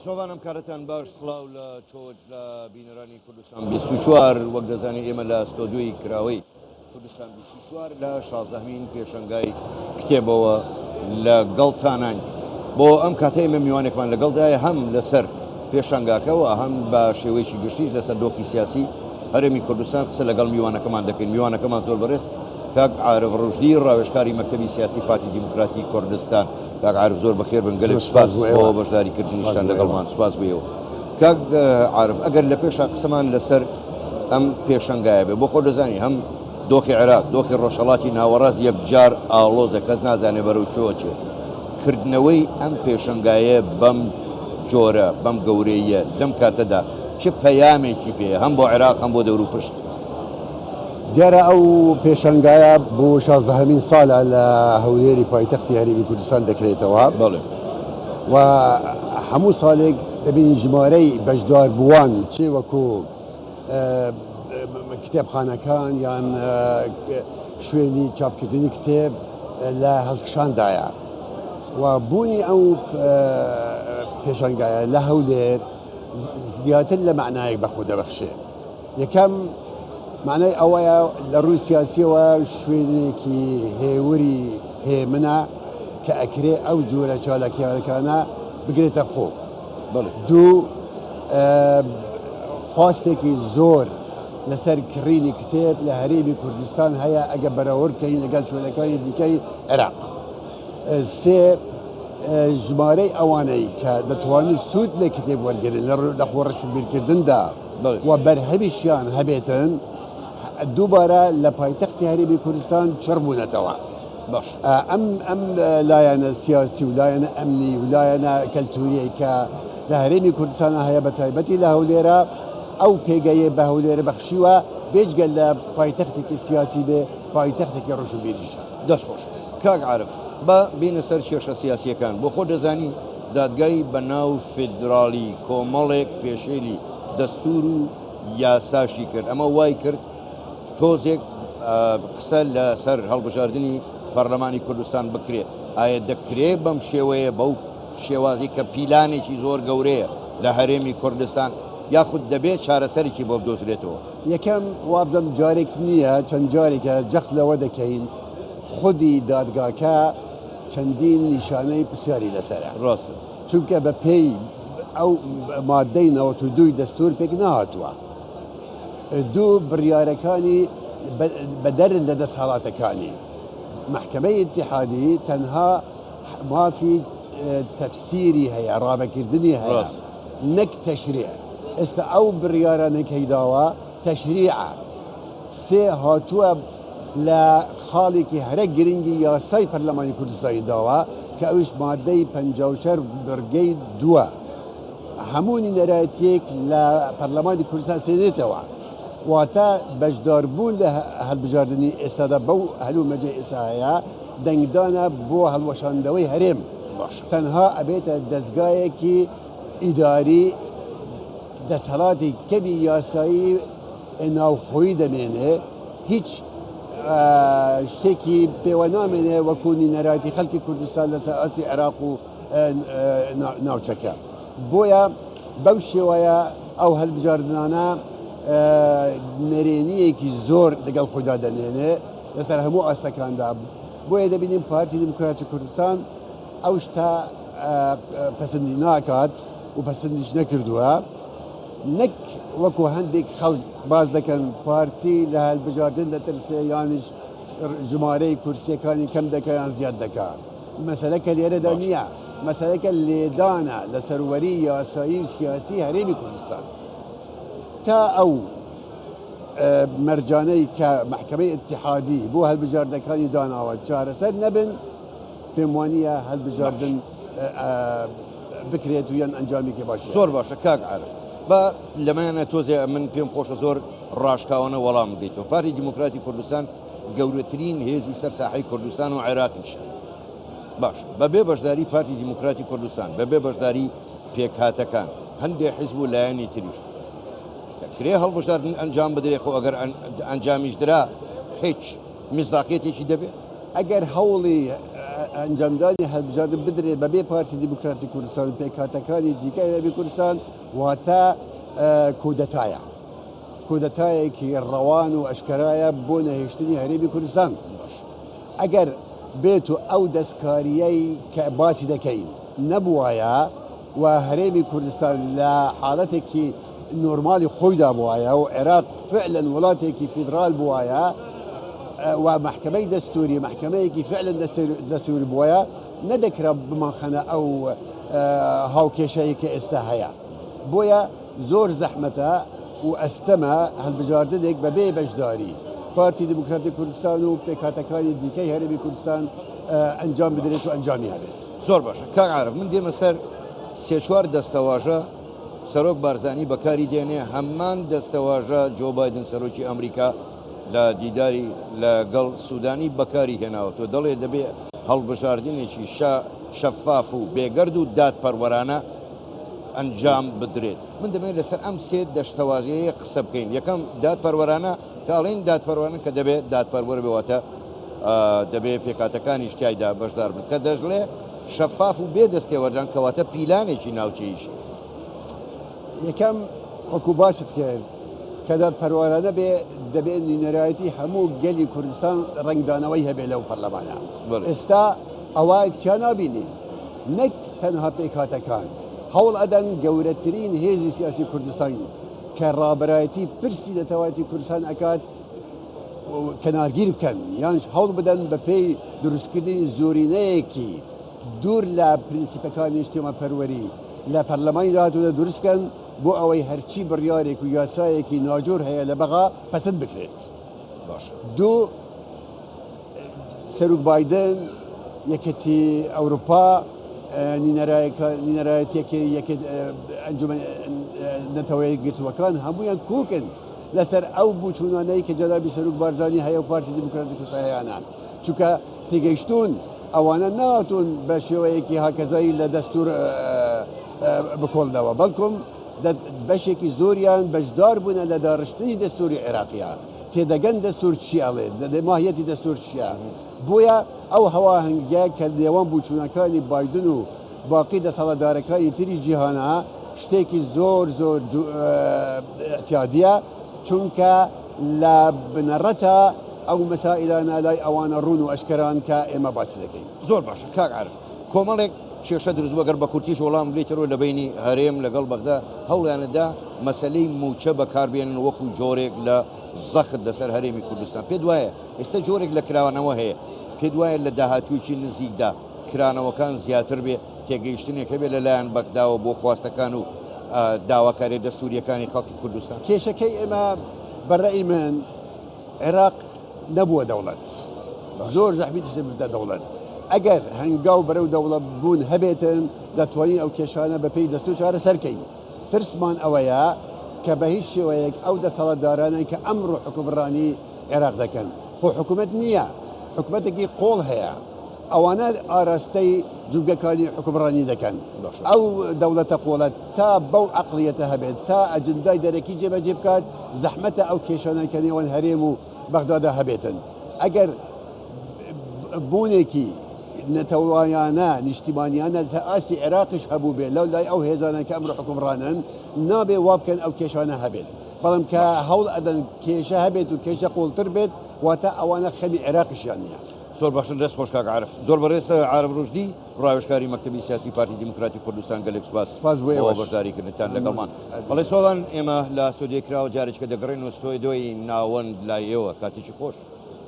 سۆڤانم کارەتان باش سڵاو لە تۆج لە بینەرانی کوردستان 24 وەک دەزانێت ئێمە لە ستۆدیۆی کراوەی کوردستان 24 لە 16مین پێشەنگای کتێبەوە لە گەڵتانان بۆ ئەم کاتە ئێمە میوانێکمان لەگەڵدایە هەم لەسەر پێشەنگاکەەوە هەم بە شێوەیەکی گشتیش لەسەر دۆخی سیاسی هەرێمی کوردستان قسە لەگەڵ میوانەکەمان دەکەین. میوانەکەمان زۆر بەڕێز کاک عارف ڕۆژدی ڕاوێژکاری مەکتەبی سیاسی پارتی دیموکراتی کوردستان. کاک عارف زۆر بەخێر بن گەلێک سوپاس بۆ بەشداریکردنیشتان لەگەڵمان سوپاس بێەوە. کاک عارف ئەگەر لە پێشا قسەمان لەسەر ئەم پێشەنگایە بێ بۆ خۆ دەزانی هەم دۆخی عێراق دۆخی ڕۆژهەڵاتی ناوەڕاست یەکجار ئاڵۆزە کەس نازانێ بەرەو چۆچێ کردنەوەی ئەم پێشەنگایە بەم جۆرە بەم گەورەیە لەم کاتەدا چه پەیامێکی پێ هەم بۆ عێراق هەم بۆ دەور و پشت. دیارە ئەو پێشەنگایە بۆ 16مین ساڵە لە هەولێری پایتەختی هەرێمی کوردستان دەکرێتەوە. بەڵێ و هەموو ساڵێک دەبینی ژمارەی بەشدار بووان چێ وەکو کتێبخانەکان یان شوێنی چاپکردنی کتێب لە هەڵکشاندایە و بوونی ئەو پێشەنگایە لە هەولێر زیاتر لە معنایەک بەخۆ دەبەخشێ. یەکەم معنای ئەوەیە لە ڕووی سیاسیەوە شوێنێکی هێوری هێمنە کە ئەکرێ ئەو جۆرە چالاکیانەکانە بگرێتە خۆ. دوو خواستێکی زۆر لەسەر کڕینی کتێب لە هەرێمی کوردستان هەیە ئەگە بەراوردکەین لەگەڵ شوێنەکانی دیکەی عێراق. سێ ژمارەی ئەوانەی کە دەتوانین سوود لە کتێب وەرگێنن لە خۆڕەشبیرکردندا و بەرهەمیشیان هەبێتن دووبارە لە پایتەختی هەرێمی کوردستان چڕبوونەتەوە. باش ئەم لایەنە سیاسی و لایەنە ئەمنی و لایەنە کەلتوریی کە لە هەرێمی کوردستانە هەیە بە تایبەتی لە هەولێرە ئەو پێگەیە بە هەولێرە بەخشیوە بێجگەل لە پایتەختێکی سیاسی بێ پایتەختێکی ڕۆژوبیریشە. دەستخۆش. کاک عارف بە بینە سەر کێشە سیاسیەکان بۆ خۆ دەزانی دادگای بەناو فێدرالی کۆمەڵێک پێشێلی دەستور و یاساشی کرد. ئەمە وای کرد تۆزێک قسە لەسەر هەڵبژاردننی پەرلەمانی کوردستان بکرێت. ئایا دەکرێت بەم شێوەیە بەو شێوازی کە پیلانێکی زۆر گەورەیە لە هەرێمی کوردستان یاخود دەبێت چارەسەرێکی بۆ بدۆزرێتەوە؟ یەکەم وابزەم جارێک نییە چەند جارێکە جەخت لەوە دەکەین خودی دادگاکە چەندین نیشانەی پرسیاری لەسەرە. ڕاستە چونکە بە پێی ئەو مادەی 92 دەستور پێک نهاتووە. دوو بڕیارەکانی بەدەرن لە دەست هەڵاتەکانی. محکەمەی ئیتیحادی تەنها مافی تەفسیری هەیە ڕابەکردنی هەیە نەک تەشریع. ئێستا ئەو بڕیارانێک هەیداوە تەشریعە. سێ هاتووە لە خاڵێکی هەرە گرنگی یاسای پەرلەمانی کوردستانی داوە کە ئەوش مادەی 56 بڕگەی دووە. هەمووی نەرایەتێک لە پەرلەمانی کوردستان سێنێتەوە. واتە بەشداربوون لە هەڵبژاردننی ئێستادا بەو هەلومەجێ ئێستا هەیە دەنگدانە بۆ هەڵوەشاندەوەی هەرێم. تەنها ئەبێتە دەستگایەکی ئیداری دەسەڵاتی کەمی یاسایی ناوخۆیی دەمێنێ هیچ شتێکی پێوە نامێنێ وەکوونی نەرایەتی خەڵکی کوردستان لەسەر ئەسی عێراق و ناوچەکە. بۆیە بەو شێوەیە ئەو هەڵبژاردنانە نەرێنیەکی زۆر لەگەڵ خۆدا دەنێنێ لەسەر هەموو ئاستەکاندا. بۆیە دەبینیم پارتی دیموکراتی کوردستان ئەو شتا پەسەندی ناکات و پەسەندیش نەکردووە. نەک وەکو هەندێک خەڵک باز دەکەن پارتی لە هەڵبژاردن دەترسێ یانش ژمارەی کورسیەکانی کەم دەکە یان زیاد دەکا. مەسەلەکە لێرەدا نییە، مەسەلەکە لێدانە لە سەروەری یاسایی و سیاسی هەرێمی کوردستان. تا ئەو مەرجانەی کە محکەمەی ئیتیحادی بۆ هەڵبژاردنەکانی داناوە چارەسەر نەبن پێم وانییە هەڵبژاردن بکرێت و یان ئەنجامێکی باشە. زۆر باشە کاک عارف بە لەمانە تۆزێ من پێم خۆشە زۆر ڕاشکاوانە وەڵام بدەیتەوە. پارتی دیموکراتی کوردستان گەورەترین هێزی سەر ساحەی کوردستان و عێراقیشە. باش بەبێ بەشداری پارتی دیموکراتی کوردستان بەبێ بەشداری پێکهاتەکان هەندێک حیزب و لایەنی تریش دەکرێ هەڵبژاردن ئەنجام بدرێت خۆ ئەگەر ئەنجامیش درا هیچ مصداقیەتێکی دەبێت. ئەگەر هەوڵی ئەنجامدانی هەڵبژاردن بدرێت بەبێ پارتی دیموکراتی کوردستان و پێکهاتەکانی دیکەی هەرێمی کوردستان واتە کودەتایە کودەتایەکی ڕەوان و ئەشکرایە بۆ نەهێشتنی هەرێمی کوردستان. ئەگەر بێت و ئەو دەستکاریەی کە باسی دەکەین نەبووایە و هەرێمی کوردستان لە حاڵەتێکی نۆرمالی خۆیدا بووایە و عێراق فعلەن وڵاتێکی فیدرال بووایە و محکمەی دەستوری محکمەیەکی فعلەن دەستوری بووایە نەدەکرا بمانخەنە ئەو هاوکێشەیە کە ئێستا هەیە. بۆیە زۆر زەحمەتە و ئەستەمە هەڵبژاردنێک بەبێ بەشداری پارتی دیموکراتی کوردستان و پێکهاتەکانی دیکەی هەرێمی کوردستان ئەنجام بدرێت و ئەنجامی هەبێت. زۆر باشە کاک عارف، من دێمە سەر سێ چوار دەستەواژە سەرۆک بارزانی بەکاری دێنێ، هەمان دەستەواژە جۆ بایدن سەرۆکی ئەمریکا لە دیداری لەگەڵ سوودانی بەکاری هێناوە. تۆ دەڵێ دەبێ هەڵبژاردنێکی شەفاف و بێگەرد و دادپەروەرانە ئەنجام بدرێت. من دەبێت لەسەر ئەم سێ دەستەواژەیە قسە بکەین. یەکەم دادپەروەرانە کاڵین دادپەروەرانە کە دەبێت دادپەروەر بێتە دەبێت پێکاتەکانی شتیایدا بەشدار بن کە دەژڵێ شەفاف و بێ دەستێوەران کەواتە پیلانێکی ناوچەیشی. یەکەم وەکو باشت کرد کە دادپەروەرانە دەبێت نوێنەرایەتی هەموو گەلی کوردستان ڕنگدانەوەی هەبێت لەو پەرلەمانە. ئێستا ئەوە تیا نابینی نەک تەنها پێکهاتەکان هەوڵ ئەدەن گەورەترین هێزی سیاسی کوردستان کە ڕابەرایەتی پرسی لە تەواتی کوردستان ئەکات کەنارگیر بکەن یان هەوڵ بدەن بە پێی دروستکردنی زۆرینەیەکی دوور لە پرینسیپەکانی نیشتیمەپەروەری لە پەرلەمانی داهاتوودا دروست بکەن بۆ ئەوەی هەرچی بڕیارێک و یاسایەکی ناجۆر هەیە لە بەغا پەسەند بکرێت. دوو سەرۆک بایدن یەکەتی ئەوروپا نینەرایەتێکی ئەنجومەن نەتەوەی گرتوەکان هەمویان کوکن لەسەر ئەو بووچوونانەی کە جەنابی سەرۆک بارزانی هەیە و پارتی دیموکراتی کوردستانیانە چونکە تێگەیشتون ئەوانە ناتون بە شێوەیەکی هاکەزایی لە دەستور بکۆڵنەوە بەڵکم بەشێکی زۆریان بەشدار بوونە لە داڕشتنی دەستوری عێراقیە تێدەگەن دەستور چیاڵێت ماهیەتی دەستور چیە. بۆیە ئەو هەواهەنگە کە نێوان بووچوونەکانی بایدن و باقی دەسەڵاتدارەکانی تری جیهانە شتێکی زۆر زۆر احتیادیە چونکە لە بنەڕەتە ئەو مەسائلانە لای ئەوانە ڕوون و ئەشکەران کە ئێمە باسی دەکەین. زۆر باشە کاک عارف، کۆمەڵێک کێشە دروست بەگەر بە کورتیش وەڵام بێتەوە لە بینی هەرێم لەگەڵ بەغدا هەوڵیانەدا مەسەلەی موچە بەکاربێنن وەکو جۆرێک لە زەخت لەسەر هەرێمی کوردستان. پێت وایە ئێستا جۆرێک لە کراوانەوە هەیە، پێت وایە لە داهاتوویکی نزیکدا کرانەوەکان زیاتر بێ تێگەیشتنێکە بێ لەلایەن بەغداوە بۆ خواستەکان و داواکاری دەستوریەکانی خەڵکی کوردستان. کێشەکەی ئێمە بەڕێی من عێراق نەبووە دەوڵەت، زۆر زەحمەتیش بدە دەوڵەت. ئەگەر هەنگاو بەرەو دەوڵەت بوون هەبێتن دەتوانین ئەو کێشانە بە پێی دەستور چارە سەرکەین. ترسمان ئەوەیە کە بە هیچ شێوەیەک ئەو دەسەڵاتدارانەی کە ئەمڕۆ حکومڕانی عێراق دەکەن خۆ حکوومەت نییە، حکوومەتێکی قۆڵ هەیە، ئەوانە ئاراستەی جوگەکانی حکومڕانی دەکەن. ئەو دەوڵەتە قۆڵەت تا بەو عەقڵیەتە هەبێت تا ئەجندای دەرەکی جێبەجێ بکات زەحمەتە ئەو کێشانەی کە نێوان هەرێم و بەغدادا هەبێتن. ئەگەر بوونێکی نەتەوایانە نیشتیمانیانە ئاستی عێراقیش هەبوو بێت لەو لای ئەو هێزانە کە ئەمڕۆ حکومڕانن نابێ وا بکەن ئەو کێشانە هەبێت، بەڵام کە هەوڵ ئەدەن کێشە هەبێت و کێشە قوڵتر بێت واتە ئەوانە خەمی عێراقیشیان نییە. زۆر باشن دەست خۆش کاک عارف، زۆر بەڕێز عارف ڕۆژدی ڕاوێژکاری مەکتەبی سیاسی پارتی دیموکراتی کوردستان گەلێک سوپاس بۆ ئێوە بەشداریکردنتان لەگەڵمان. بەڵێ سۆڵان ئێمە لە سۆدیەکراوە جارێک کە دەگەڕێن و ستۆی دۆی ناوەند لای ئێوە کاتێکی خۆش.